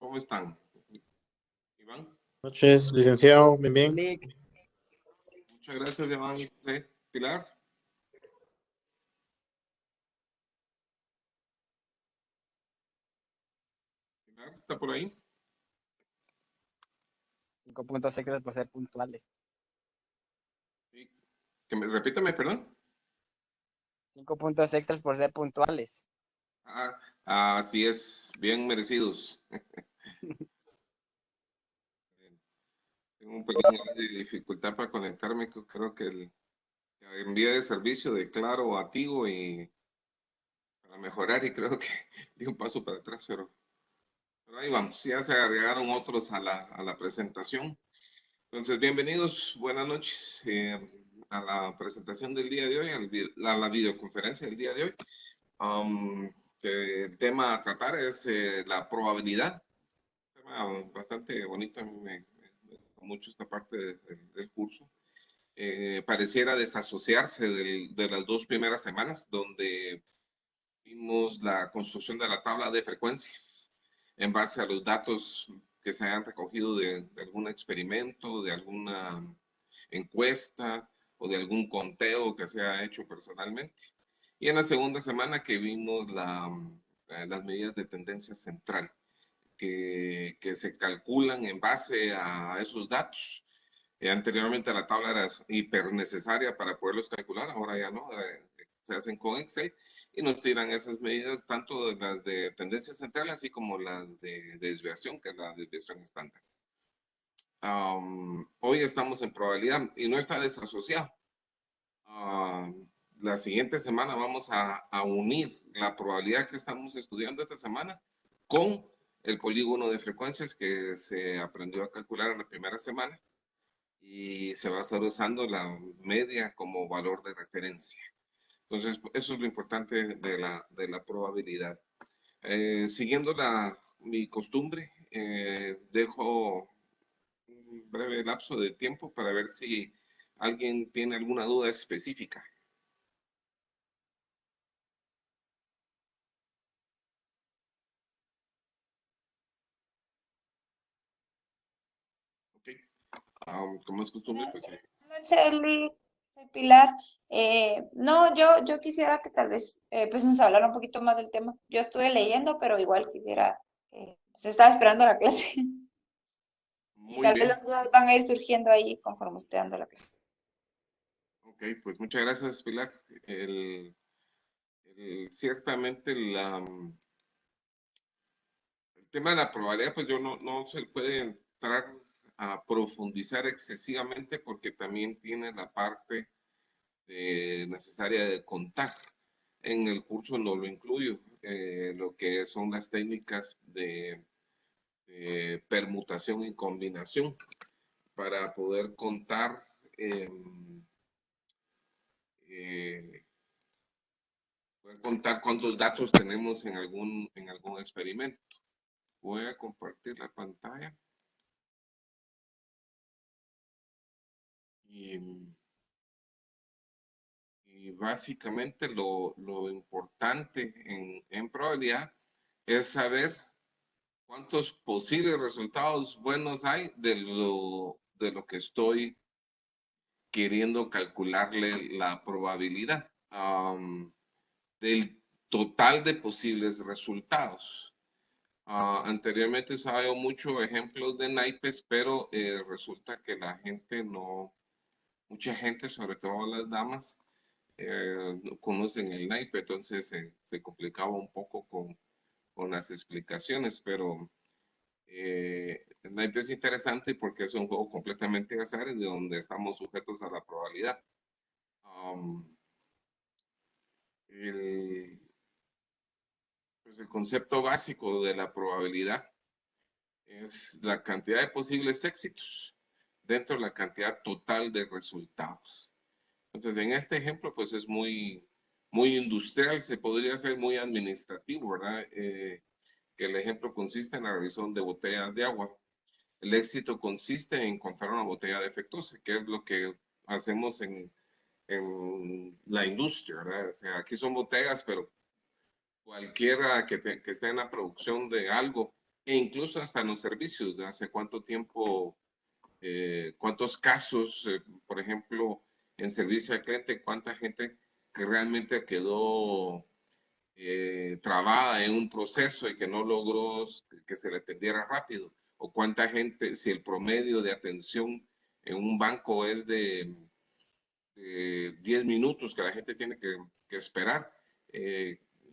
¿Cómo están? Iván. Noches, licenciado, bien, bien. Muchas gracias, Iván. Sí. Pilar. Pilar, ¿está por ahí? 5 puntos extras por ser puntuales. Sí. Repítame, perdón. 5 puntos extras por ser puntuales. Así es, bien merecidos. Tengo un pelín de dificultad para conectarme. Creo que el envía de servicio de Claro a Tigo y para mejorar, y creo que di un paso para atrás, pero ahí vamos. Ya se agregaron otros a la presentación. Entonces, bienvenidos, buenas noches a la presentación del día de hoy, a la videoconferencia del día de hoy. El tema a tratar es la probabilidad. Un tema bastante bonito, a mí me gusta mucho esta parte del curso. Pareciera desasociarse de las dos primeras semanas, donde vimos la construcción de la tabla de frecuencias en base a los datos que se han recogido de algún experimento, de alguna encuesta o de algún conteo que se ha hecho personalmente. Y en la segunda semana que vimos las medidas de tendencia central, que se calculan en base a esos datos. Anteriormente la tabla era hiper necesaria para poderlos calcular, ahora ya no, se hacen con Excel y nos tiran esas medidas, tanto de las de tendencia central, así como las de desviación, que es la desviación estándar. Hoy estamos en probabilidad y no está desasociado. La siguiente semana vamos a unir la probabilidad que estamos estudiando esta semana con el polígono de frecuencias que se aprendió a calcular en la primera semana y se va a estar usando la media como valor de referencia. Entonces, eso es lo importante de la probabilidad. Siguiendo mi costumbre, dejo un breve lapso de tiempo para ver si alguien tiene alguna duda específica. Okay. Como es costumbre, pues. Buenas noches, Eli. Soy Pilar. No, yo quisiera que tal vez pues nos hablara un poquito más del tema. Yo estuve leyendo, pero igual quisiera se estaba esperando la clase. Y Muy tal vez bien. las dudas van a ir surgiendo ahí conforme esté dando la clase. Ok, pues muchas gracias, Pilar. Ciertamente el tema de la probabilidad, pues yo no se puede entrar a profundizar excesivamente porque también tiene la parte necesaria de contar. En el curso no lo incluyo, lo que son las técnicas de permutación y combinación para poder contar cuántos datos tenemos en algún experimento. Voy a compartir la pantalla. Y básicamente lo importante en probabilidad es saber cuántos posibles resultados buenos hay de lo que estoy queriendo calcularle la probabilidad del total de posibles resultados. Anteriormente usaba yo muchos ejemplos de naipes, pero resulta que mucha gente, sobre todo las damas, no conocen el naipe, entonces se complicaba un poco con las explicaciones, pero el naipe es interesante porque es un juego completamente de azar de donde estamos sujetos a la probabilidad. Pues el concepto básico de la probabilidad es la cantidad de posibles éxitos dentro de la cantidad total de resultados. Entonces, en este ejemplo, pues es muy industrial, se podría ser muy administrativo, ¿verdad? Que el ejemplo consiste en la revisión de botellas de agua. El éxito consiste en encontrar una botella defectuosa, que es lo que hacemos en la industria, ¿verdad? O sea, aquí son botellas, pero cualquiera que esté en la producción de algo e incluso hasta en los servicios, de hace cuánto tiempo, cuántos casos, por ejemplo, en servicio al cliente, cuánta gente que realmente quedó trabada en un proceso y que no logró que se le atendiera rápido, o cuánta gente, si el promedio de atención en un banco es de 10 minutos que la gente tiene que esperar,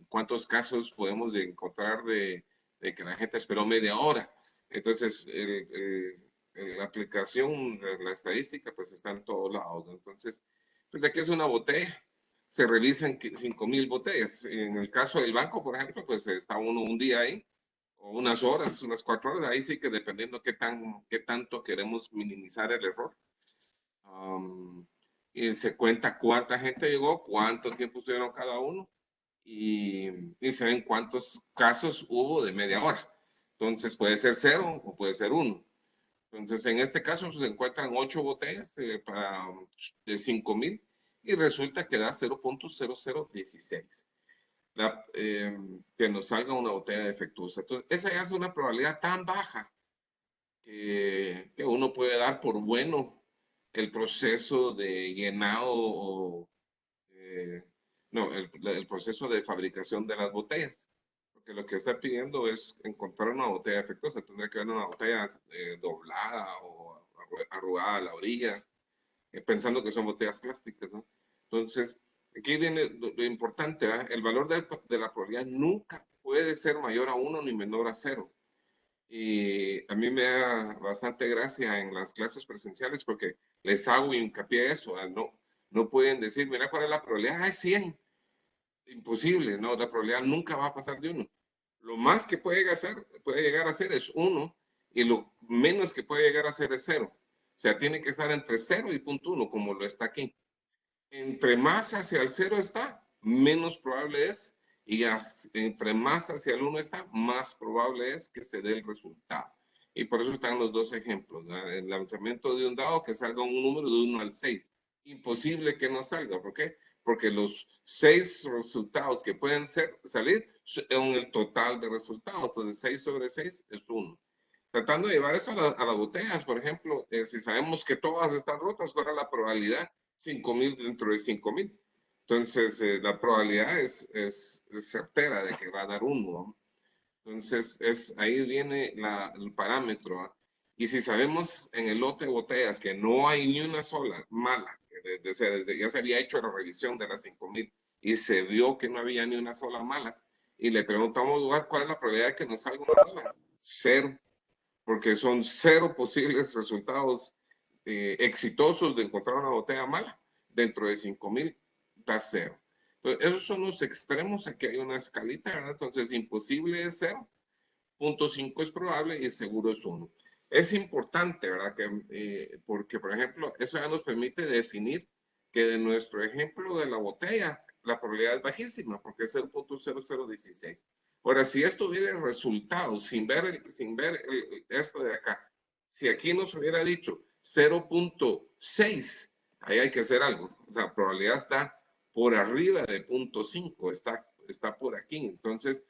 cuántos casos podemos encontrar de que la gente esperó media hora. Entonces, la aplicación, la estadística, pues está en todos lados, ¿no? Entonces, pues aquí es una botella, se revisan 5,000 botellas. En el caso del banco, por ejemplo, pues está uno un día ahí, o unas horas, unas 4 horas, ahí sí que dependiendo qué tanto queremos minimizar el error. Y se cuenta cuánta gente llegó, cuánto tiempo estuvieron cada uno, y se ven cuántos casos hubo de media hora. Entonces puede ser 0 o puede ser 1. Entonces en este caso se encuentran 8 botellas de 5,000 y resulta que da 0.0016. Que nos salga una botella defectuosa. Entonces esa ya es una probabilidad tan baja que uno puede dar por bueno el proceso de llenado o no, el proceso de fabricación de las botellas. Porque lo que está pidiendo es encontrar una botella defectuosa. Tendría que haber una botella doblada o arrugada a la orilla, pensando que son botellas plásticas, ¿no? Entonces, aquí viene lo importante, ¿eh? El valor de la probabilidad nunca puede ser mayor a 1 ni menor a 0. Y a mí me da bastante gracia en las clases presenciales porque les hago hincapié a eso. No pueden decir, mira cuál es la probabilidad, es 100. Imposible, no, la probabilidad nunca va a pasar de 1. Lo más que puede llegar a ser es 1 y lo menos que puede llegar a ser es 0. O sea, tiene que estar entre 0 y 0.1 como lo está aquí. Entre más hacia el 0 está, menos probable es, y entre más hacia el 1 está, más probable es que se dé el resultado. Y por eso están los dos ejemplos, ¿no? El lanzamiento de un dado que salga un número de 1 al 6. Imposible que no salga. ¿Por qué? Porque los 6 resultados que pueden salir son el total de resultados. Entonces 6 sobre 6 es 1. Tratando de llevar esto a las botellas, por ejemplo, si sabemos que todas están rotas, ¿cuál es la probabilidad? 5,000 dentro de 5,000. Entonces, la probabilidad es certera de que va a dar 1, ¿no? Entonces, ahí viene el parámetro, ¿eh? Y si sabemos en el lote de botellas que no hay ni una sola mala, ya se había hecho la revisión de las 5,000 y se vio que no había ni una sola mala, y le preguntamos, ¿cuál es la probabilidad de que nos salga una mala? 0, porque son 0 posibles resultados exitosos de encontrar una botella mala. Dentro de 5,000 da 0. Entonces, esos son los extremos. Aquí hay una escalita, ¿verdad? Entonces, imposible es 0, 0.5 es probable y seguro es 1. Es importante, ¿verdad? Porque, por ejemplo, eso ya nos permite definir que de nuestro ejemplo de la botella, la probabilidad es bajísima, porque es 0.0016. Ahora, si esto hubiera el resultado, sin ver esto de acá, si aquí nos hubiera dicho 0.6, ahí hay que hacer algo. O sea, la probabilidad está por arriba de 0.5, está por aquí. Entonces,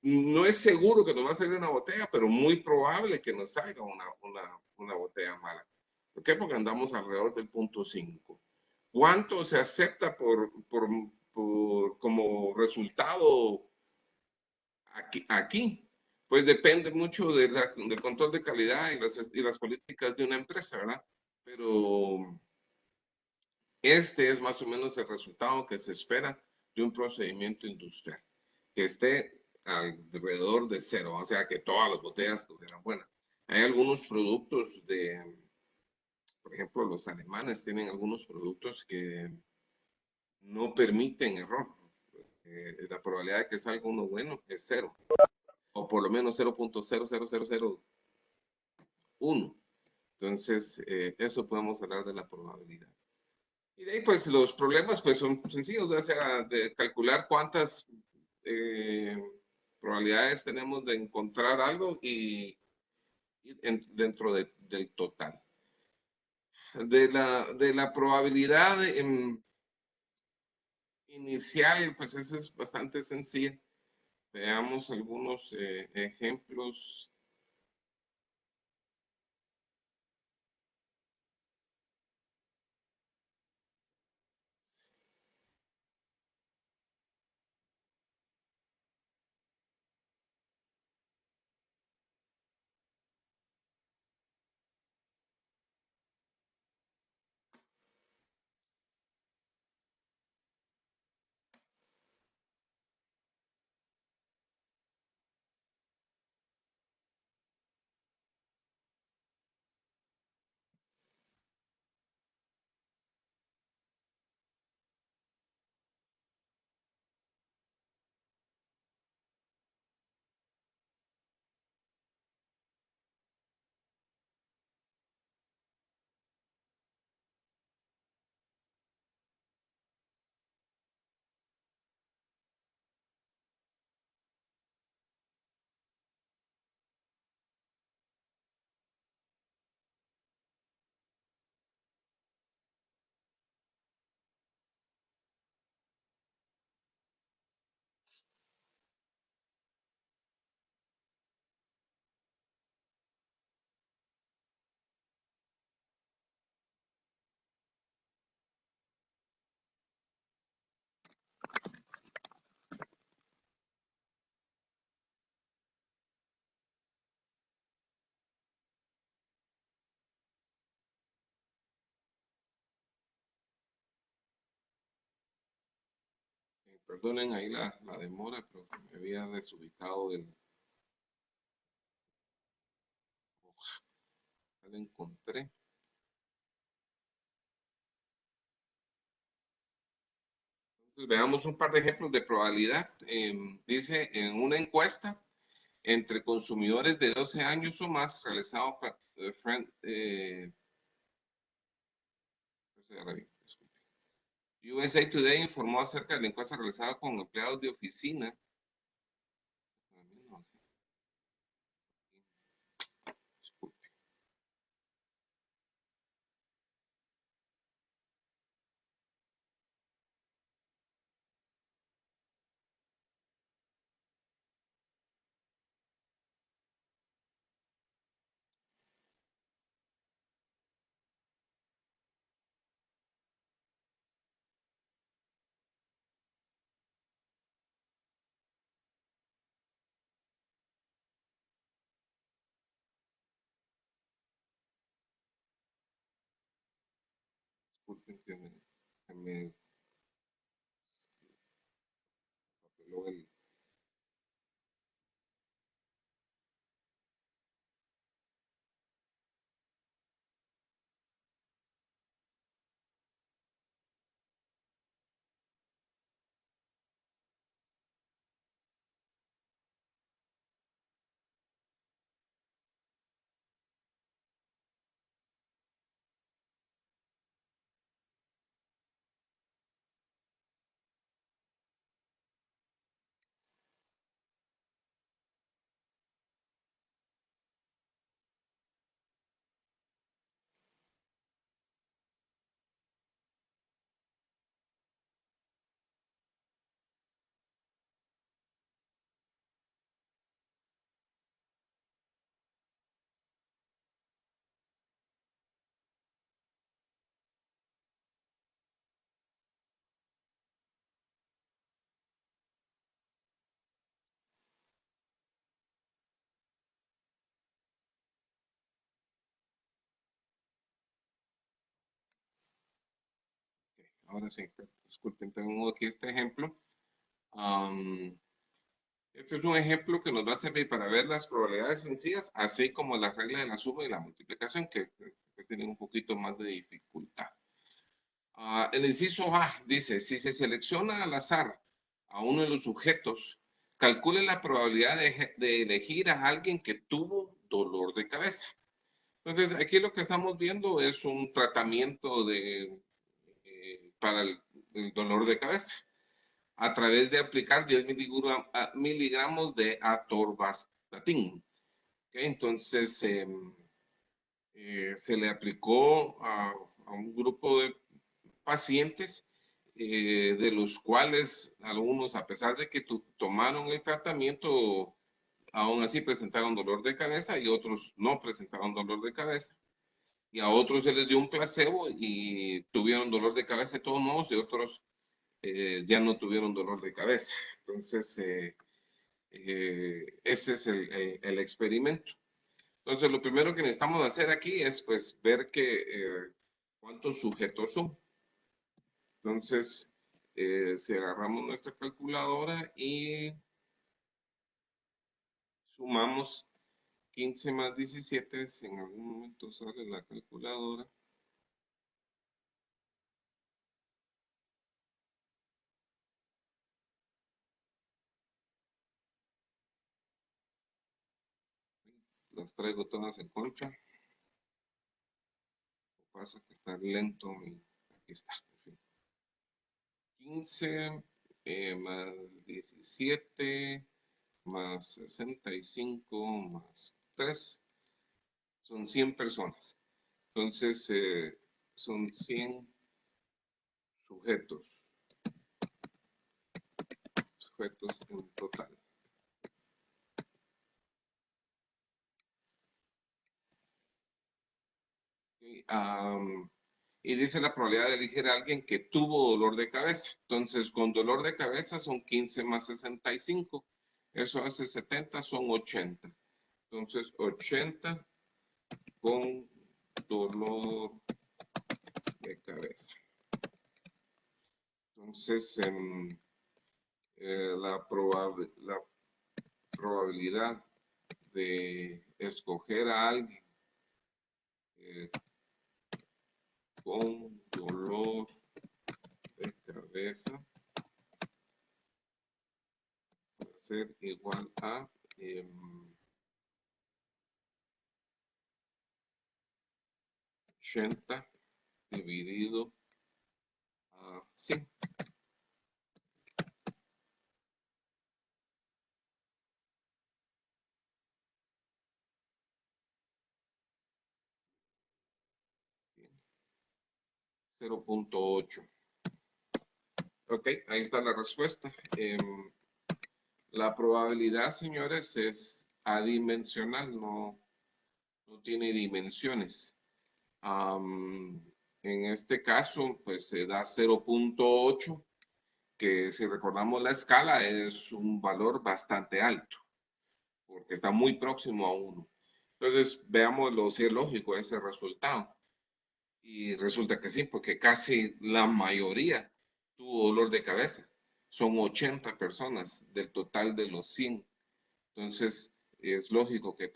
no es seguro que nos va a salir una botella, pero muy probable que nos salga una botella mala. ¿Por qué? Porque andamos alrededor del 0.5. ¿Cuánto se acepta como resultado aquí? Pues depende mucho del control de calidad y las políticas de una empresa, ¿verdad? Pero este es más o menos el resultado que se espera de un procedimiento industrial, que esté alrededor de 0, o sea, que todas las botellas estuvieran buenas. Hay algunos productos por ejemplo, los alemanes tienen algunos productos que no permiten error. La probabilidad de que salga uno bueno es 0, o por lo menos 0.00001. Entonces, eso podemos hablar de la probabilidad. Y de ahí, pues, los problemas, pues, son sencillos, o sea, de calcular cuántas probabilidades tenemos de encontrar algo dentro del total. De la probabilidad inicial, pues, eso es bastante sencillo. Veamos algunos ejemplos. Perdonen ahí la demora, pero me había desubicado el... Ya lo encontré. Entonces, veamos un par de ejemplos de probabilidad. Dice, en una encuesta entre consumidores de 12 años o más realizado para USA Today informó acerca de la encuesta realizada con empleados de oficina. Disculpen que me papeló el... Ahora sí, disculpen, tengo aquí este ejemplo. Este es un ejemplo que nos va a servir para ver las probabilidades sencillas, así como la regla de la suma y la multiplicación, que pues, tienen un poquito más de dificultad. El inciso A dice, si se selecciona al azar a uno de los sujetos, calcule la probabilidad de elegir a alguien que tuvo dolor de cabeza. Entonces, aquí lo que estamos viendo es un tratamiento para el dolor de cabeza a través de aplicar 10 miligramos de atorvastatin. ¿Okay? Entonces, se le aplicó a un grupo de pacientes de los cuales algunos, a pesar de que tomaron el tratamiento, aún así presentaron dolor de cabeza y otros no presentaron dolor de cabeza. Y a otros se les dio un placebo y tuvieron dolor de cabeza de todos modos, y otros ya no tuvieron dolor de cabeza. Entonces, ese es el experimento. Entonces, lo primero que necesitamos hacer aquí es pues ver cuántos sujetos son. Entonces, si agarramos nuestra calculadora y sumamos 15 más 17, si en algún momento sale la calculadora. Las traigo todas en contra. Pasa que está lento y aquí está. 15 más 17 más 65 más 3 son 100 personas. Entonces, son 100 sujetos en total. Okay, y dice la probabilidad de elegir a alguien que tuvo dolor de cabeza. Entonces, con dolor de cabeza son 15 más 65. Eso hace 70, son 80. Entonces, 80 con dolor de cabeza. Entonces, la probabilidad de escoger a alguien con dolor de cabeza va a ser igual a 80 dividido a 100. Bien. 0.8. Ok, ahí está la respuesta. La probabilidad, señores, es adimensional, no tiene dimensiones. En este caso, pues se da 0.8, que si recordamos la escala es un valor bastante alto, porque está muy próximo a 1. Entonces, veámoslo si es lógico ese resultado. Y resulta que sí, porque casi la mayoría tuvo dolor de cabeza. Son 80 personas del total de los 100. Entonces, es lógico que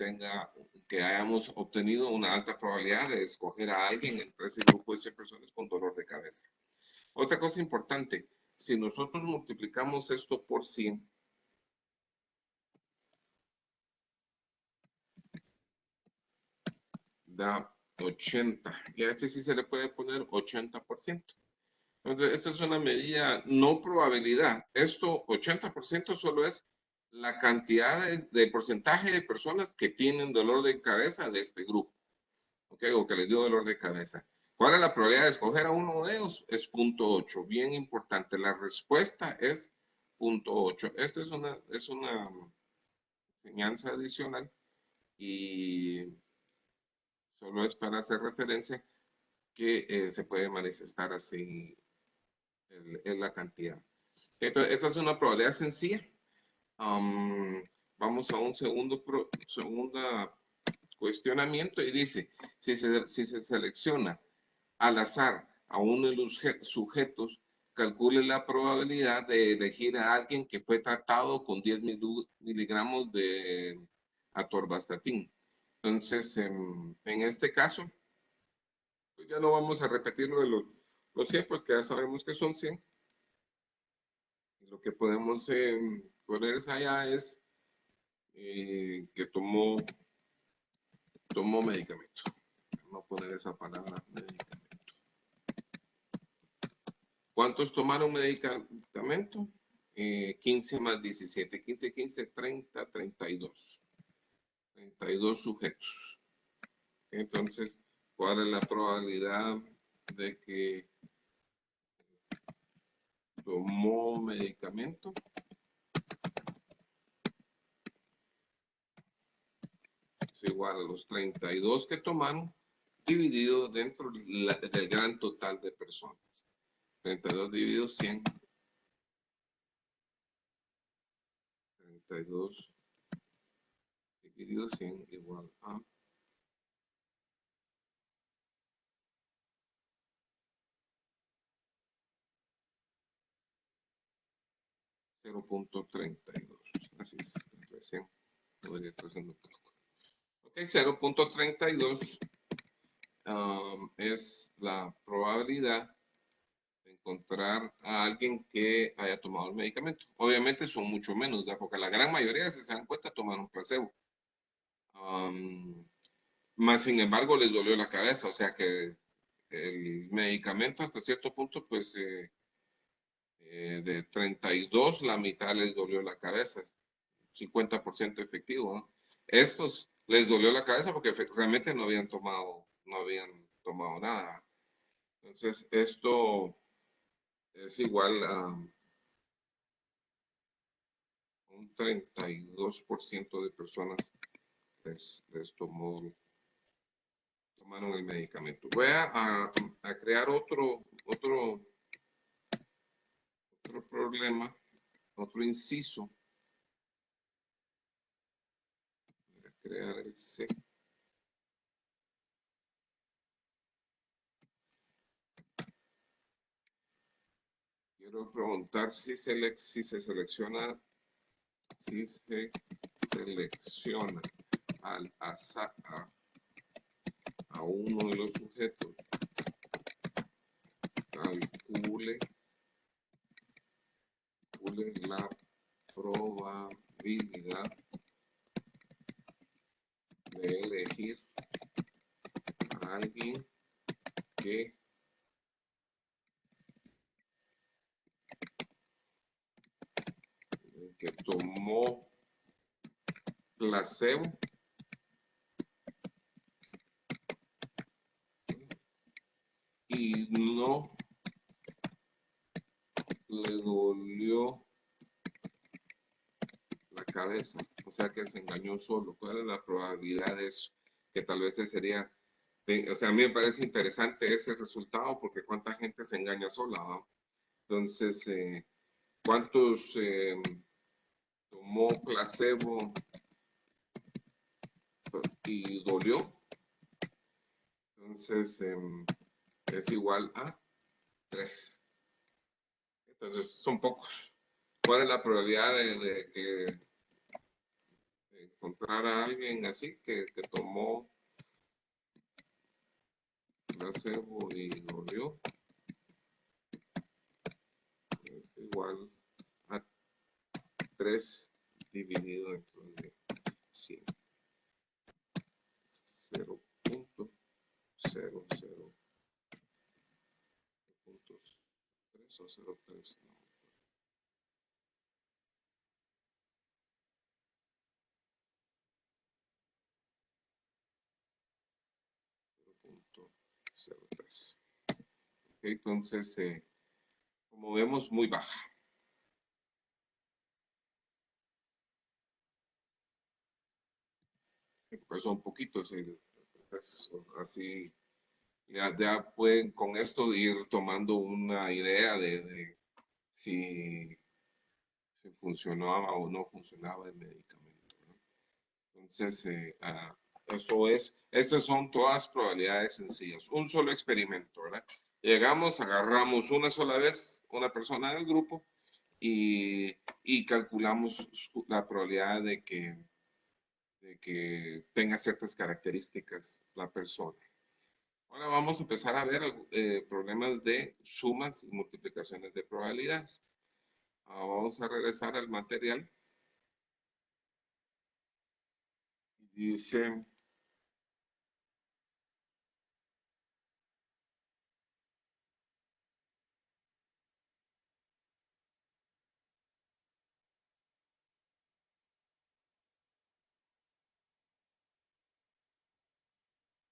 hayamos obtenido una alta probabilidad de escoger a alguien entre ese grupo de 100 personas con dolor de cabeza. Otra cosa importante, si nosotros multiplicamos esto por 100, da 80. Y a este sí se le puede poner 80%. Entonces, esta es una medida, no probabilidad. Esto, 80% solo es la cantidad de porcentaje de personas que tienen dolor de cabeza de este grupo. ¿Ok? O que les dio dolor de cabeza. ¿Cuál es la probabilidad de escoger a uno de ellos? Es 0.8. Bien importante. La respuesta es 0.8. Esto es una enseñanza adicional y solo es para hacer referencia que se puede manifestar así en la cantidad. Entonces, esta es una probabilidad sencilla. Vamos a un segundo cuestionamiento y dice, si se selecciona al azar a uno de los sujetos, calcule la probabilidad de elegir a alguien que fue tratado con 10 miligramos de atorvastatin. Entonces, en este caso, pues ya no vamos a repetir lo de los 100, porque ya sabemos que son 100. Y lo que podemos poner allá es que tomó medicamento. Vamos a poner esa palabra, medicamento. ¿Cuántos tomaron medicamento? 15 más 17. 15, 15, 30, 32. 32 sujetos. Entonces, ¿cuál es la probabilidad de que tomó medicamento es igual a los 32 que tomaron dividido dentro del gran total de personas. 32 dividido 100. 32 dividido 100 igual a 0.32. Así es, recién debería estar haciendo un poco. Ok, 0.32 es la probabilidad de encontrar a alguien que haya tomado el medicamento. Obviamente son mucho menos, ¿verdad? Porque la gran mayoría, si se dan cuenta, tomaron placebo. Más sin embargo, les dolió la cabeza, o sea que el medicamento hasta cierto punto, pues de 32, la mitad les dolió la cabeza, 50% efectivo, ¿no? Estos les dolió la cabeza porque realmente no habían tomado nada. Entonces, esto es igual a un 32% de personas les tomaron el medicamento. Voy a crear otro problema, otro inciso. Voy a crear el C. Quiero preguntar si se selecciona al azar a uno de los sujetos, calcule la probabilidad de elegir a alguien que tomó placebo y no le dolió la cabeza, o sea que se engañó solo. ¿Cuál es la probabilidad de eso? Que tal vez sería, o sea, a mí me parece interesante ese resultado porque cuánta gente se engaña sola, ¿no? Entonces, ¿cuántos tomó placebo y dolió? Entonces, es igual a 3. Entonces, son pocos. ¿Cuál es la probabilidad de que encontrar a alguien así que tomó placebo y dolió? Es igual a 3 dividido entre 100. 0.00 3 o 0.3, no. 0.03. Okay, entonces, como vemos, muy baja. Pues son poquitos, así ya pueden con esto ir tomando una idea de si funcionaba o no funcionaba el medicamento, ¿no? Entonces, estas son todas probabilidades sencillas, un solo experimento, ¿verdad? Llegamos, agarramos una sola vez una persona del grupo y calculamos la probabilidad de que tenga ciertas características la persona. Ahora vamos a empezar a ver problemas de sumas y multiplicaciones de probabilidades. Vamos a regresar al material. Dice,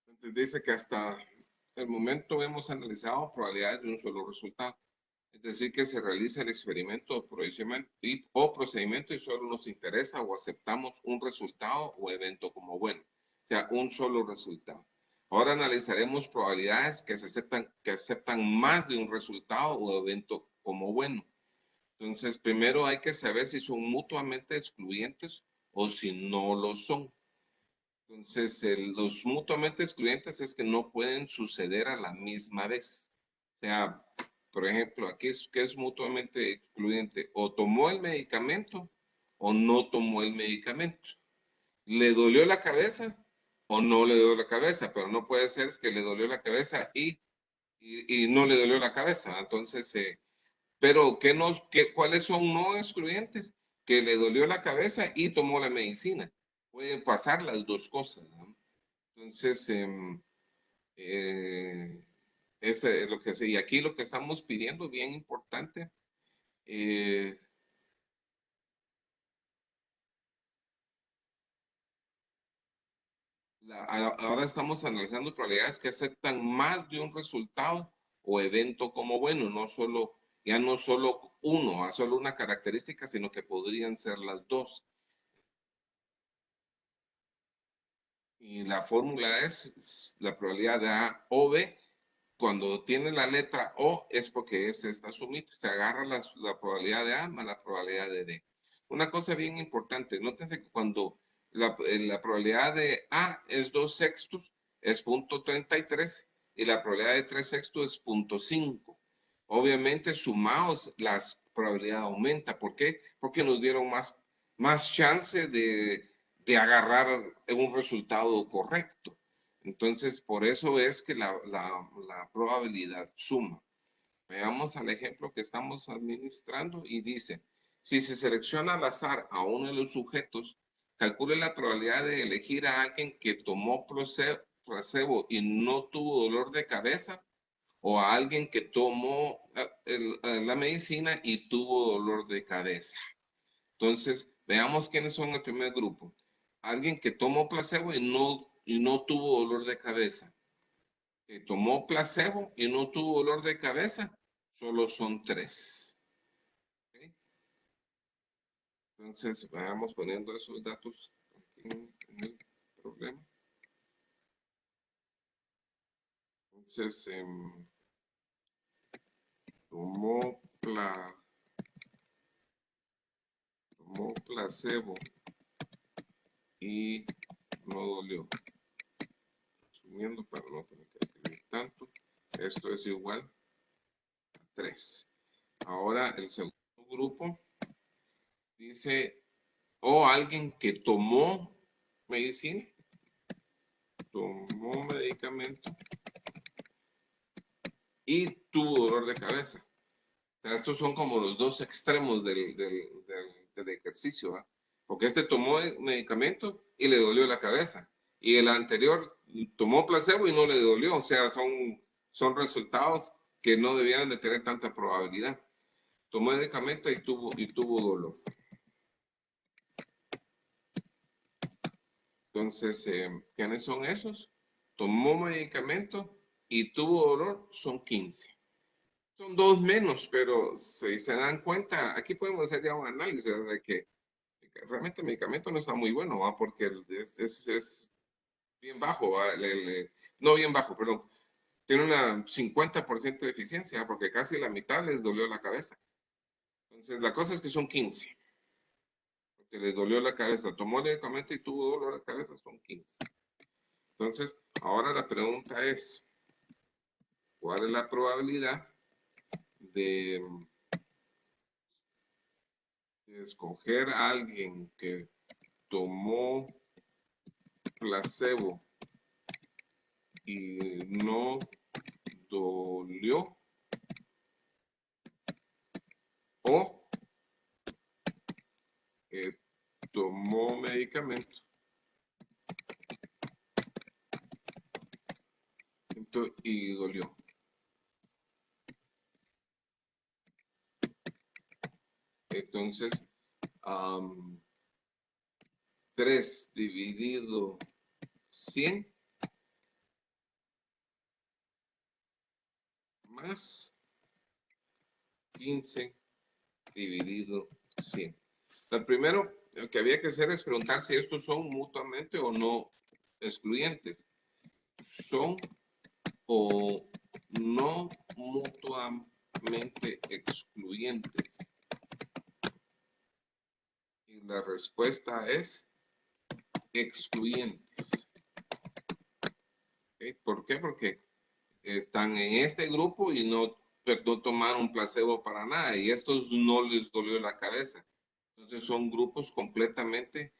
entonces dice que hasta el momento hemos analizado probabilidades de un solo resultado. Es decir, que se realiza el experimento o procedimiento y solo nos interesa o aceptamos un resultado o evento como bueno. O sea, un solo resultado. Ahora analizaremos probabilidades que aceptan más de un resultado o evento como bueno. Entonces, primero hay que saber si son mutuamente excluyentes o si no lo son. Entonces, los mutuamente excluyentes es que no pueden suceder a la misma vez. O sea, por ejemplo, aquí ¿qué es mutuamente excluyente? O tomó el medicamento o no tomó el medicamento. ¿Le dolió la cabeza o no le dolió la cabeza? Pero no puede ser que le dolió la cabeza y no le dolió la cabeza. Entonces, pero ¿cuáles son no excluyentes? Que le dolió la cabeza y tomó la medicina. Pueden pasar las dos cosas, ¿no? Entonces, ese es lo que sí. Y aquí lo que estamos pidiendo, bien importante, eh, ahora estamos analizando probabilidades que aceptan más de un resultado o evento como bueno, ya no solo uno, solo una característica, sino que podrían ser las dos. Y la fórmula es la probabilidad de A o B. Cuando tiene la letra O es porque es esta sumita. Se agarra la probabilidad de A más la probabilidad de B. Una cosa bien importante, nótense que cuando la probabilidad de A es 2/6, es 0.33 y la probabilidad de 3/6 es 0.5. Obviamente sumados la probabilidad aumenta. ¿Por qué? Porque nos dieron más chance de agarrar un resultado correcto. Entonces, por eso es que la probabilidad suma. Veamos al ejemplo que estamos administrando y dice, si se selecciona al azar a uno de los sujetos, calcule la probabilidad de elegir a alguien que tomó placebo y no tuvo dolor de cabeza o a alguien que tomó la medicina y tuvo dolor de cabeza. Entonces, veamos quiénes son el primer grupo. Alguien que tomó placebo y no tuvo dolor de cabeza. Que tomó placebo y no tuvo dolor de cabeza, solo son 3. ¿Okay? Entonces, vamos poniendo esos datos aquí en el problema. Entonces, tomó placebo y no dolió. Resumiendo, para no tener que escribir tanto, esto es igual a 3. Ahora, el segundo grupo dice, o alguien que tomó medicina, tomó medicamento y tuvo dolor de cabeza. O sea, estos son como los dos extremos del ejercicio, ¿va? Porque este tomó medicamento y le dolió la cabeza. Y el anterior tomó placebo y no le dolió. O sea, son resultados que no debieran de tener tanta probabilidad. Tomó medicamento y tuvo dolor. Entonces, ¿quiénes son esos? Tomó medicamento y tuvo dolor, son 15. Son 2 menos, pero si se dan cuenta, aquí podemos hacer ya un análisis de que realmente el medicamento no está muy bueno, ¿va? Porque es bien bajo, ¿va? No bien bajo, perdón. Tiene una 50% de eficiencia, ¿va? Porque casi la mitad les dolió la cabeza. Entonces, la cosa es que son 15. Porque les dolió la cabeza. Tomó el medicamento y tuvo dolor de cabeza, son 15. Entonces, ahora la pregunta es, ¿cuál es la probabilidad de escoger a alguien que tomó placebo y no dolió o tomó medicamento y dolió? Entonces, 3 dividido 100 más 15 dividido 100. Lo primero que había que hacer es preguntar si estos son mutuamente o no excluyentes. Son o no mutuamente excluyentes. Y la respuesta es excluyentes. ¿Okay? ¿Por qué? Porque están en este grupo y no tomaron placebo para nada y estos no les dolió la cabeza. Entonces son grupos completamente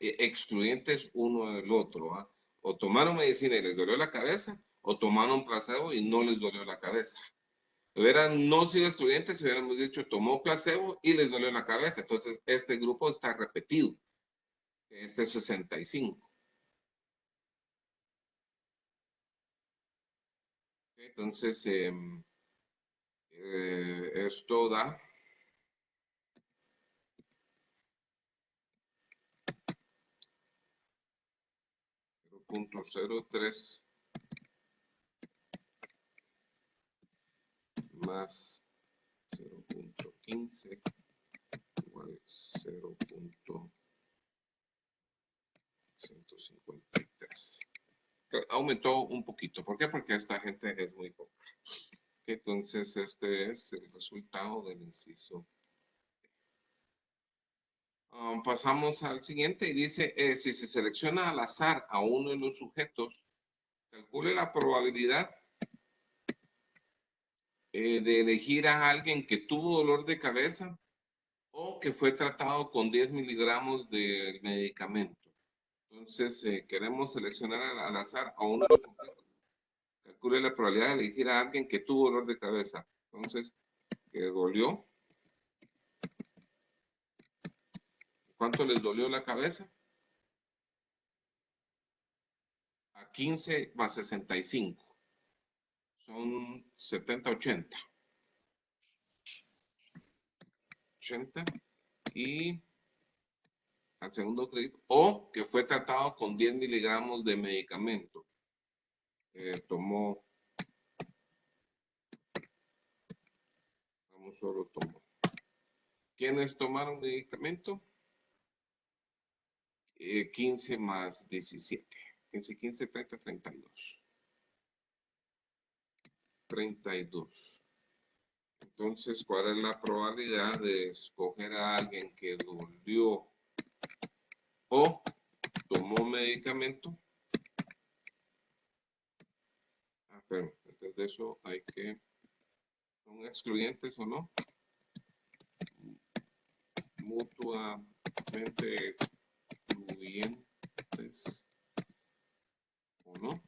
excluyentes uno del otro. ¿Ah? O tomaron medicina y les dolió la cabeza, o tomaron placebo y no les dolió la cabeza. Hubieran no sido excluyentes si hubiéramos dicho tomó placebo y les dolió la cabeza. Entonces este grupo está repetido. Este es 65. Entonces esto da 0.03 más 0.15 igual 0.153. Aumentó un poquito. ¿Por qué? Porque esta gente es muy poca. Entonces, este es el resultado del inciso. Pasamos al siguiente y dice, si se selecciona al azar a uno de los sujetos, calcule la probabilidad de elegir a alguien que tuvo dolor de cabeza o que fue tratado con 10 miligramos de medicamento. Entonces, queremos seleccionar al azar a uno de los sujetos. Calcule la probabilidad de elegir a alguien que tuvo dolor de cabeza. Entonces, que dolió. ¿Cuánto les dolió la cabeza? A 15 más 65. Son 70, 80. 80. Y al segundo crédito. O que fue tratado con 10 miligramos de medicamento. Tomó. Vamos, solo tomó. ¿Quiénes tomaron medicamento? 15 más 17. 15, 15, 30, 32. 32. Entonces, ¿cuál es la probabilidad de escoger a alguien que dolió o tomó medicamento? Pero antes de eso hay que... ¿Son excluyentes o no? Mutuamente excluyentes o no.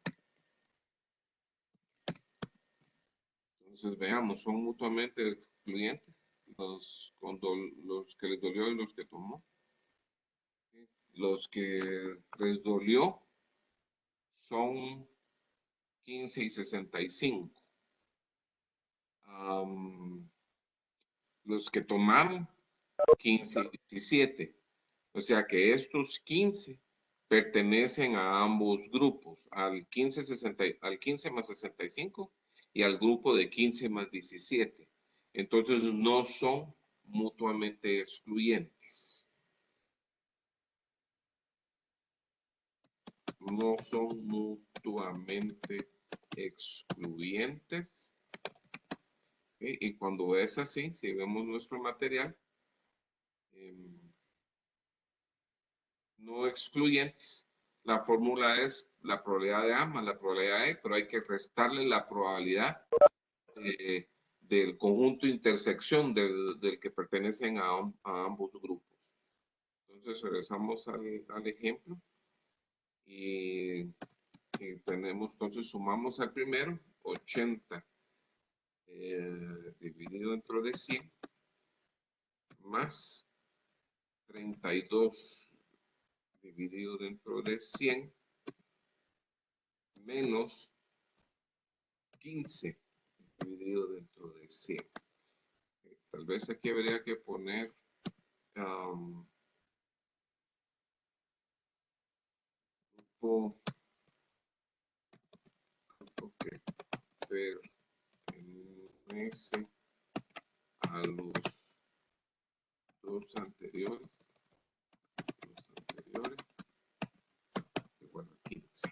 Entonces veamos, son mutuamente excluyentes los que les dolió y los que tomó. Los que les dolió son 15 y 65. Los que tomaron 15 y 17. O sea que estos 15 pertenecen a ambos grupos, al 15 más 65 y al grupo de 15 más 17. Entonces no son mutuamente excluyentes. No son mutuamente excluyentes. ¿Okay? Y cuando es así, si vemos nuestro material, no excluyentes, la fórmula es la probabilidad de A más la probabilidad de E, pero hay que restarle la probabilidad del conjunto intersección del que pertenecen a ambos grupos. Entonces regresamos al ejemplo y tenemos, entonces sumamos al primero, 80 dividido dentro de 100 más 32 dividido dentro de 100 menos 15 dividido dentro de 100. Tal vez aquí habría que poner grupo que pertenece a los dos anteriores igual a 15.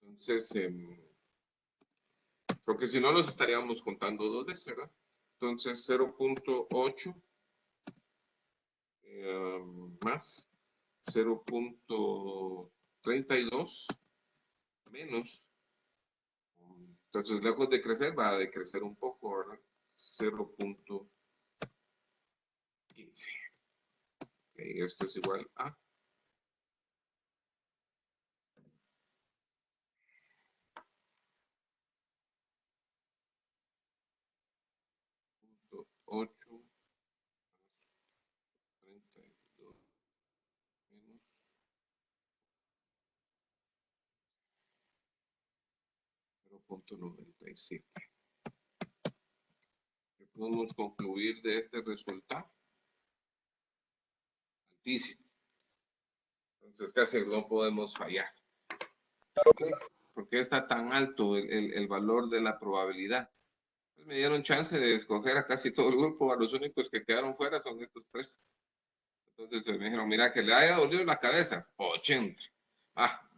Entonces, porque si no los estaríamos contando dos veces, ¿verdad? Entonces, 0.8 más 0.32 menos. Entonces, lejos de crecer, va a decrecer un poco, ¿verdad? 0.15. Okay, esto es igual a 8 32 menos 0.97. ¿Qué podemos concluir de este resultado? Altísimo. Entonces casi no podemos fallar. ¿Por qué está tan alto el valor de la probabilidad? Pues me dieron chance de escoger a casi todo el grupo, a los únicos que quedaron fuera son estos tres. Entonces me dijeron, mira, que le haya dolido la cabeza, 80.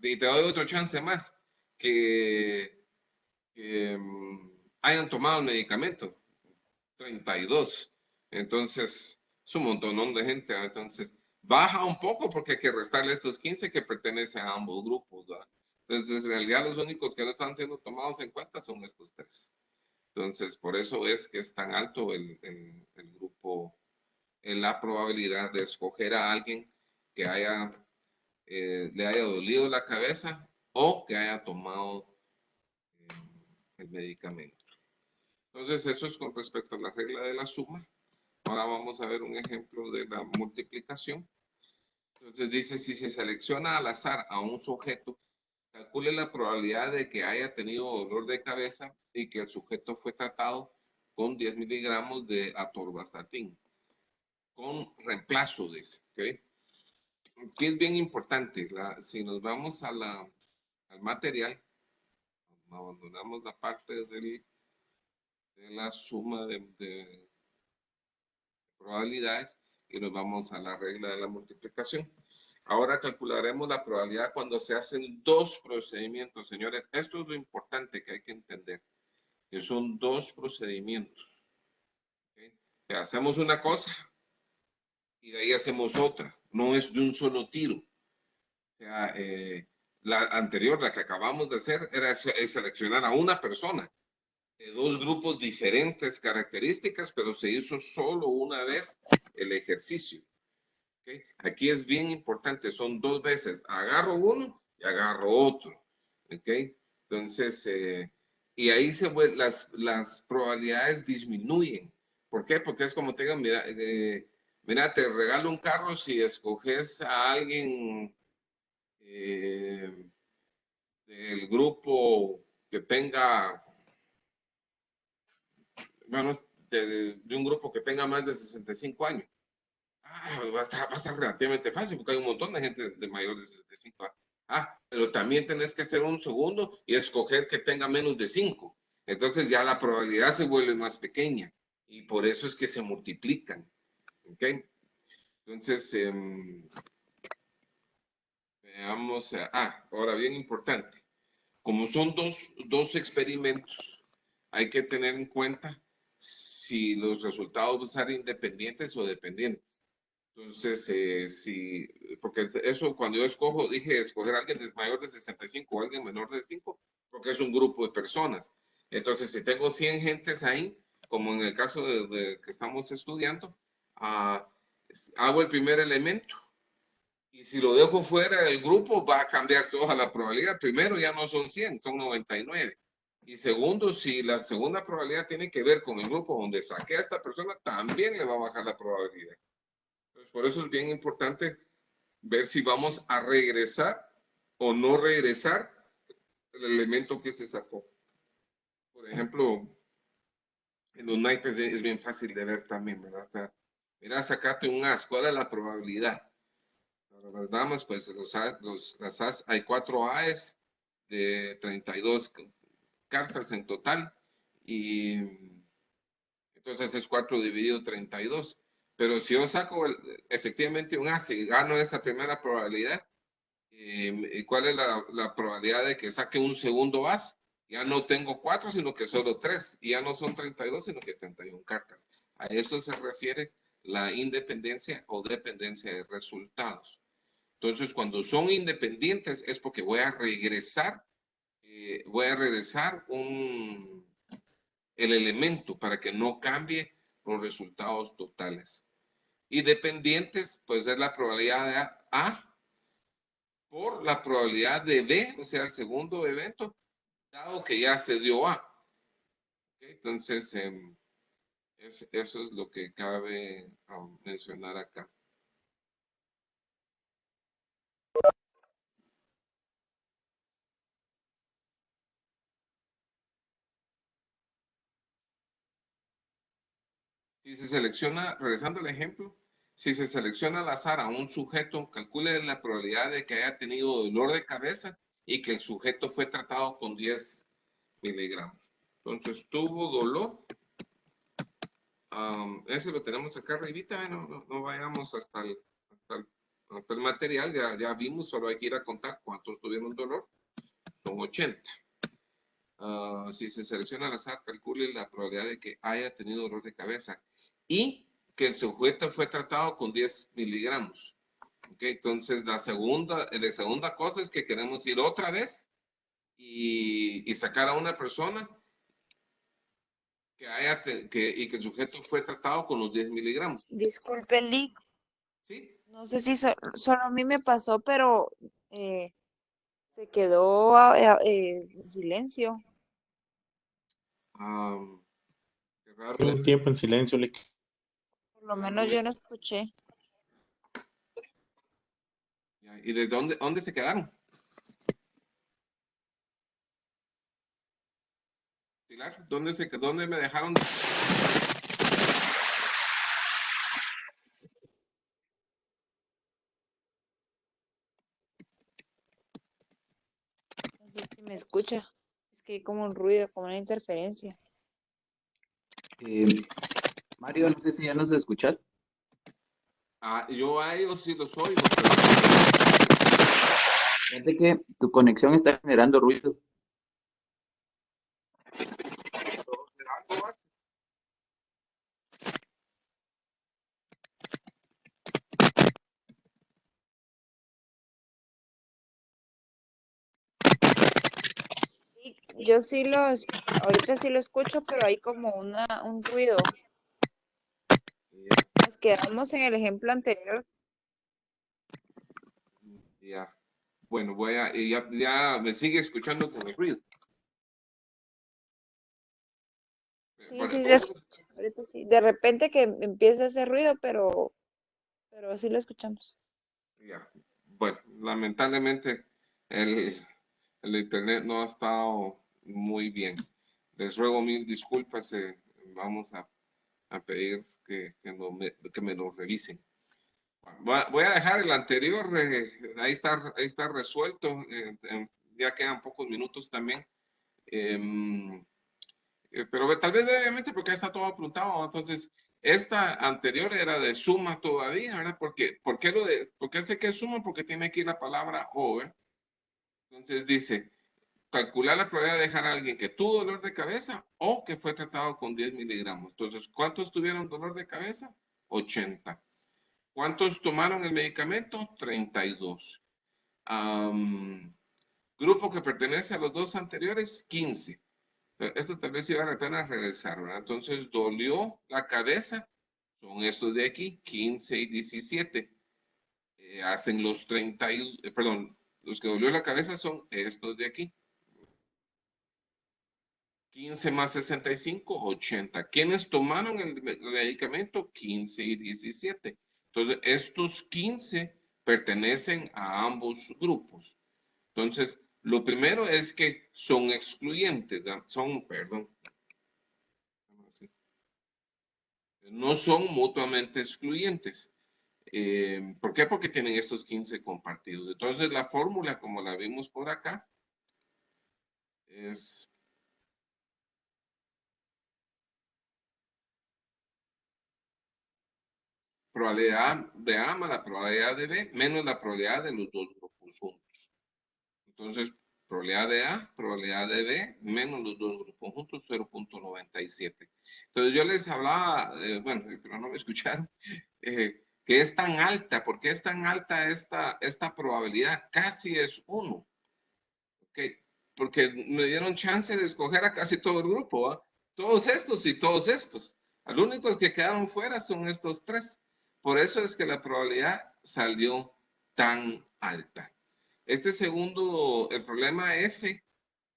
Y te doy otro chance más, que hayan tomado el medicamento, 32. Entonces, es un montón de gente. Entonces, baja un poco porque hay que restarle estos 15 que pertenecen a ambos grupos, ¿verdad? Entonces, en realidad, los únicos que no están siendo tomados en cuenta son estos tres. Entonces, por eso es que es tan alto el grupo, en la probabilidad de escoger a alguien que le haya dolido la cabeza o que haya tomado el medicamento. Entonces, eso es con respecto a la regla de la suma. Ahora vamos a ver un ejemplo de la multiplicación. Entonces dice, si se selecciona al azar a un sujeto, calcule la probabilidad de que haya tenido dolor de cabeza y que el sujeto fue tratado con 10 miligramos de atorvastatin, con reemplazo de ese. ¿Okay? Aquí es bien importante, si nos vamos al material, abandonamos la parte de la suma de probabilidades y nos vamos a la regla de la multiplicación. Ahora calcularemos la probabilidad cuando se hacen dos procedimientos, señores. Esto es lo importante que hay que entender, que son dos procedimientos. ¿Okay? O sea, hacemos una cosa y de ahí hacemos otra. No es de un solo tiro. O sea, la anterior, la que acabamos de hacer, era seleccionar a una persona de dos grupos diferentes características, pero se hizo solo una vez el ejercicio. ¿Okay? Aquí es bien importante, son dos veces, agarro uno y agarro otro. ¿Okay? Entonces, y ahí las probabilidades disminuyen. ¿Por qué? Porque es como te digo, mira, te regalo un carro si escoges a alguien del grupo que tenga, bueno, de un grupo que tenga más de 65 años. Va a estar relativamente fácil porque hay un montón de gente de mayor de 65 años. Pero también tenés que hacer un segundo y escoger que tenga menos de 5. Entonces ya la probabilidad se vuelve más pequeña y por eso es que se multiplican. ¿Ok? Entonces, veamos. Ahora bien importante. Como son dos experimentos, hay que tener en cuenta si los resultados van a ser independientes o dependientes. Entonces, porque eso cuando yo escojo, dije escoger a alguien mayor de 65 o alguien menor de 5, porque es un grupo de personas. Entonces, si tengo 100 gentes ahí, como en el caso de que estamos estudiando, hago el primer elemento. Y si lo dejo fuera del grupo, va a cambiar toda la probabilidad. Primero, ya no son 100, son 99. Y segundo, si la segunda probabilidad tiene que ver con el grupo donde saqué a esta persona, también le va a bajar la probabilidad. Entonces, por eso es bien importante ver si vamos a regresar o no regresar el elemento que se sacó. Por ejemplo, en los naipes es bien fácil de ver también, ¿verdad? O sea, mira, sacate un as, ¿cuál es la probabilidad? Para las damas, pues las as, hay 4 aes de 32 cartas en total y Entonces es 4 dividido 32. Pero si yo saco efectivamente un as y gano esa primera probabilidad, ¿cuál es la probabilidad de que saque un segundo as? Ya no tengo 4, sino que solo 3. Y ya no son 32, sino que 31 cartas. A eso se refiere la independencia o dependencia de resultados. Entonces, cuando son independientes es porque voy a regresar el elemento para que no cambie los resultados totales. Y dependientes, pues es la probabilidad de A por la probabilidad de B, o sea, el segundo evento, dado que ya se dio A. ¿Okay? Entonces, eso es lo que cabe mencionar acá. Si se selecciona, regresando al ejemplo, si se selecciona al azar a un sujeto, calcule la probabilidad de que haya tenido dolor de cabeza y que el sujeto fue tratado con 10 miligramos. Entonces, tuvo dolor. Ese lo tenemos acá arribita, no vayamos hasta el material, ya vimos, solo hay que ir a contar cuántos tuvieron dolor. Son 80. Si se selecciona al azar, calcule la probabilidad de que haya tenido dolor de cabeza y que el sujeto fue tratado con 10 miligramos. Okay, entonces, la segunda cosa es que queremos ir otra vez y sacar a una persona y que el sujeto fue tratado con los 10 miligramos. Disculpe, Lee, ¿Sí? no sé si solo a mí me pasó, pero se quedó en silencio. Qué raro. Un tiempo en silencio, Lick. Por lo menos yo no escuché. ¿Y de dónde se quedaron? Pilar, ¿dónde me dejaron? No sé si me escucha. Es que hay como un ruido, como una interferencia. Mario, no sé si ya nos escuchas. Yo a ellos sí los oigo, Fíjate que tu conexión está generando ruido. Sí, yo sí ahorita sí lo escucho, pero hay como un ruido. Nos quedamos en el ejemplo anterior. ya. Bueno, ya me sigue escuchando con el ruido. Sí, sí se escucha. Ahorita sí. De repente que empieza ese ruido, pero sí lo escuchamos. Ya. Bueno, lamentablemente el internet no ha estado muy bien. Les ruego mil disculpas. Vamos a pedir que me lo revisen. Voy a dejar el anterior, ahí está resuelto, ya quedan pocos minutos también. Pero tal vez brevemente porque ya está todo apuntado. Entonces, esta anterior era de suma todavía, ¿verdad? ¿Por qué sé que es suma? Porque tiene aquí la palabra o, ¿verdad? Entonces dice, calcular la probabilidad de dejar a alguien que tuvo dolor de cabeza o que fue tratado con 10 miligramos. Entonces, ¿cuántos tuvieron dolor de cabeza? 80. ¿Cuántos tomaron el medicamento? 32. Grupo que pertenece a los dos anteriores, 15. Esto tal vez iba a la pena regresar, ¿verdad? Entonces, dolió la cabeza, son estos de aquí, 15 y 17. Hacen los 30, perdón, los que dolió la cabeza son estos de aquí. 15 más 65, 80. ¿Quiénes tomaron el medicamento? 15 y 17. Entonces, estos 15 pertenecen a ambos grupos. Entonces, lo primero es que son excluyentes, no son mutuamente excluyentes. ¿Por qué? Porque tienen estos 15 compartidos. Entonces, la fórmula, como la vimos por acá, es probabilidad de A más la probabilidad de B menos la probabilidad de los dos grupos juntos. Entonces, probabilidad de A, probabilidad de B, menos los dos grupos juntos, 0.97. Entonces, yo les hablaba, bueno, pero no me escucharon, que es tan alta. ¿Por qué es tan alta esta probabilidad? Casi es 1. ¿Okay? Porque me dieron chance de escoger a casi todo el grupo, ¿va? Todos estos y todos estos. Los únicos que quedaron fuera son estos 3. Por eso es que la probabilidad salió tan alta. Este segundo, el problema F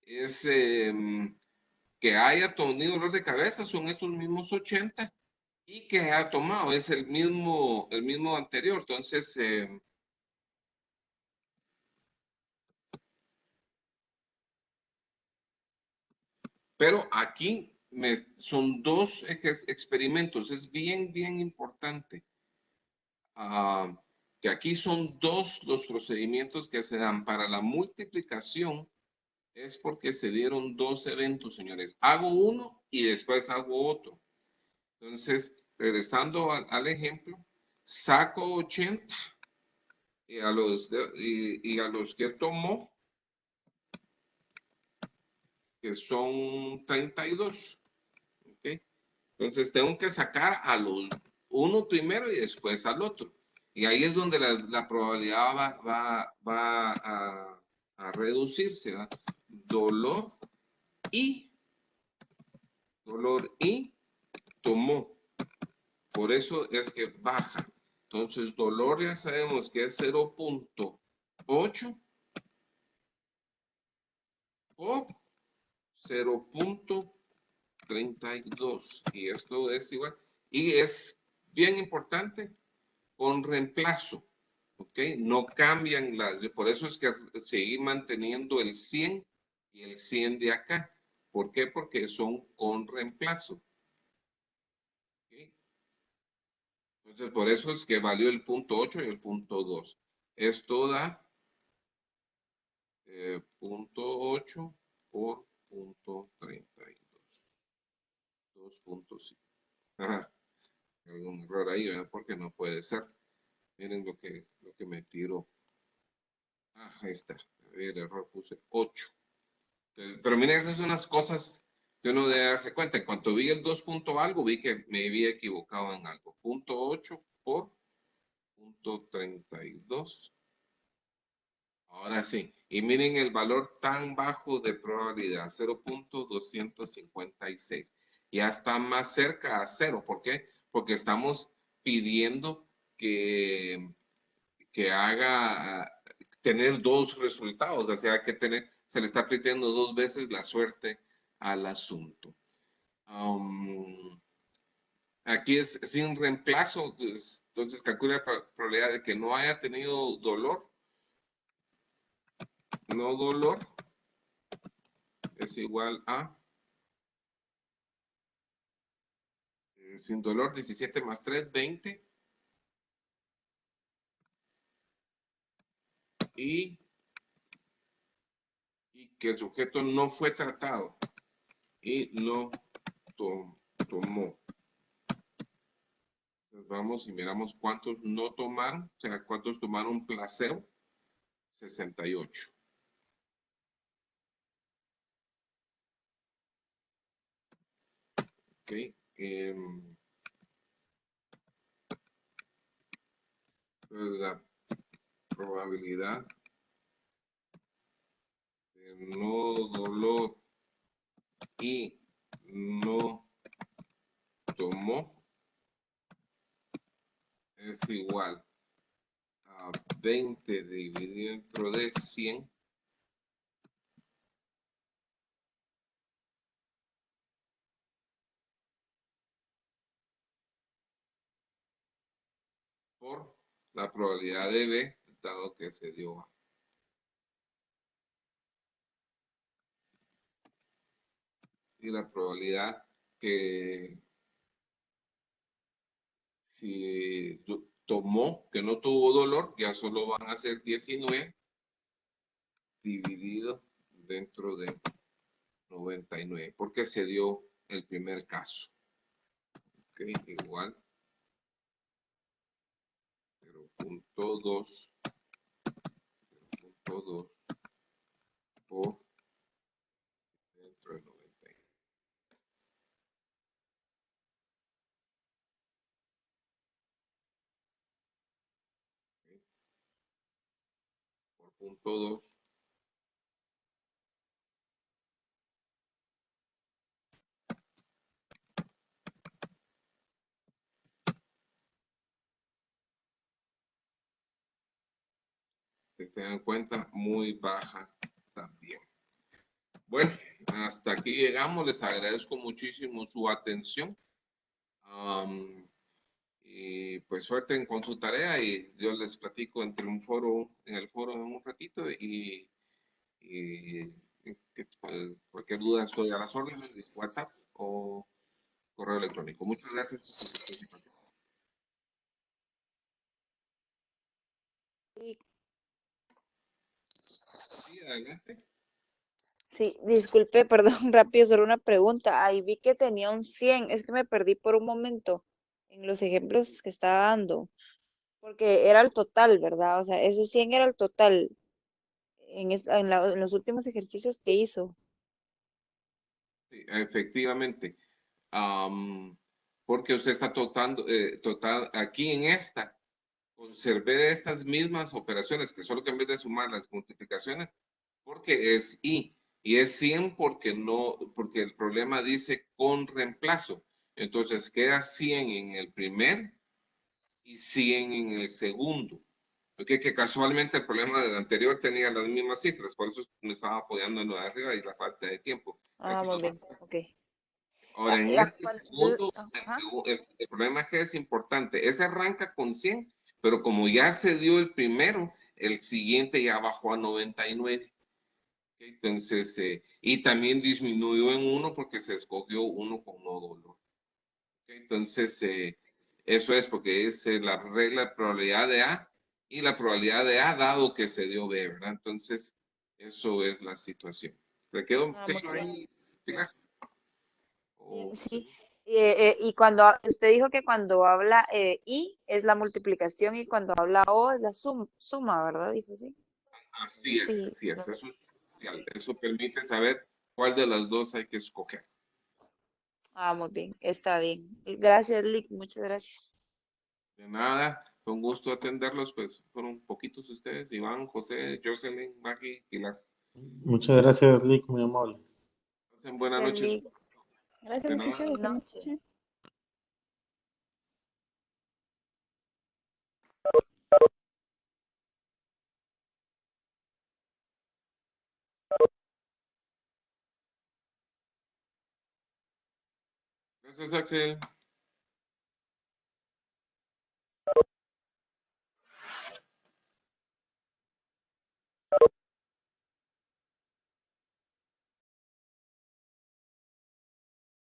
es que haya tenido dolor de cabeza, son estos mismos 80, y que ha tomado, es el mismo anterior. Entonces, pero aquí son 2 experimentos, es bien, bien importante. Que aquí son 2 los procedimientos que se dan para la multiplicación. Es porque se dieron 2 eventos, señores. Hago uno y después hago otro. Entonces, regresando al ejemplo, saco 80 y a los que tomó, que son 32. ¿Okay? Entonces, tengo que sacar a los uno primero y después al otro. Y ahí es donde la probabilidad va a reducirse. ¿Va? Dolor y tomó. Por eso es que baja. Entonces, dolor ya sabemos que es 0.8 o 0.32. Y esto es igual. Y es bien importante con reemplazo. ¿Ok? No cambian por eso es que seguir manteniendo el 100 y el 100 de acá. ¿Por qué? Porque son con reemplazo. ¿Okay? Entonces, por eso es que valió el punto 8 y el punto 2. Esto da punto 8 por punto 32. 2.5. Ajá. Algún error ahí, ¿verdad? Porque no puede ser. Miren lo que me tiró. Ah, ahí está. El error puse 8. Pero miren, esas son unas cosas que uno debe darse cuenta. En cuanto vi el 2 punto algo, vi que me había equivocado en algo. Punto 8 por punto 32. Ahora sí. Y miren el valor tan bajo de probabilidad, 0.256. Ya está más cerca a 0. ¿Por qué? Porque estamos pidiendo que haga tener 2 resultados. O sea, se le está pidiendo 2 veces la suerte al asunto. Aquí es sin reemplazo. Entonces calcula la probabilidad de que no haya tenido dolor. No dolor es igual a sin dolor 17 más 3, 20. Y que el sujeto no fue tratado y no tomó. Entonces vamos y miramos cuántos no tomaron, o sea, cuántos tomaron placebo. 68. Ok. La probabilidad de no dolor y no tomó es igual a 20 dividido dentro de 100 por la probabilidad de B, dado que se dio A. Y la probabilidad que si tomó, que no tuvo dolor, ya solo van a ser 19 dividido dentro de 99, porque se dio el primer caso. Ok, igual 0.2 por dentro del 90. Por punto 2. Que se dan cuenta, muy baja también. Bueno, hasta aquí llegamos. Les agradezco muchísimo su atención. Y pues suerte con su tarea y yo les platico en el foro en un ratito y cualquier duda estoy a las órdenes de WhatsApp o correo electrónico. Muchas gracias por su participación. Sí, adelante. Sí, disculpe, perdón, rápido, solo una pregunta. Ahí vi que tenía un 100, es que me perdí por un momento en los ejemplos que estaba dando, porque era el total, ¿verdad? O sea, ese 100 era el total en los últimos ejercicios que hizo. Sí, efectivamente. Porque usted está total aquí en esta. Conservé estas mismas operaciones, que solo que en vez de sumar las multiplicaciones, porque es y es 100 porque el problema dice con reemplazo. Entonces queda 100 en el primer y 100 en el segundo. Porque que casualmente el problema del anterior tenía las mismas cifras, por eso me estaba apoyando en lo de arriba y la falta de tiempo. Ah, muy bien, ok. Ahora, en Ya, este segundo, ajá. el problema es que es importante. Ese arranca con 100, pero como ya se dio el primero, el siguiente ya bajó a 99. ¿Okay? Entonces, y también disminuyó en uno porque se escogió uno con no dolor. ¿Okay? Entonces, eso es porque es la regla de probabilidad de A y la probabilidad de A dado que se dio B, ¿verdad? Entonces, eso es la situación. ¿Le quedó Ah, muy bien. ahí, Pilar? Sí, y cuando usted dijo que cuando habla I es la multiplicación y cuando habla O es la suma, ¿verdad? Dijo sí. Así es, Sí. así es. Eso es crucial. Eso permite saber cuál de las dos hay que escoger. Ah, muy bien, está bien. Gracias, Lick, muchas gracias. De nada, fue un gusto atenderlos, pues fueron poquitos ustedes, Iván, José, Jocelyn, Maggie, Pilar. Muchas gracias, Lick, muy amable. Pasen buenas Gracias, noches. Lick. Gracias, De nada. licenciado. Buenas Buenas noches. noches. Gracias, Axel.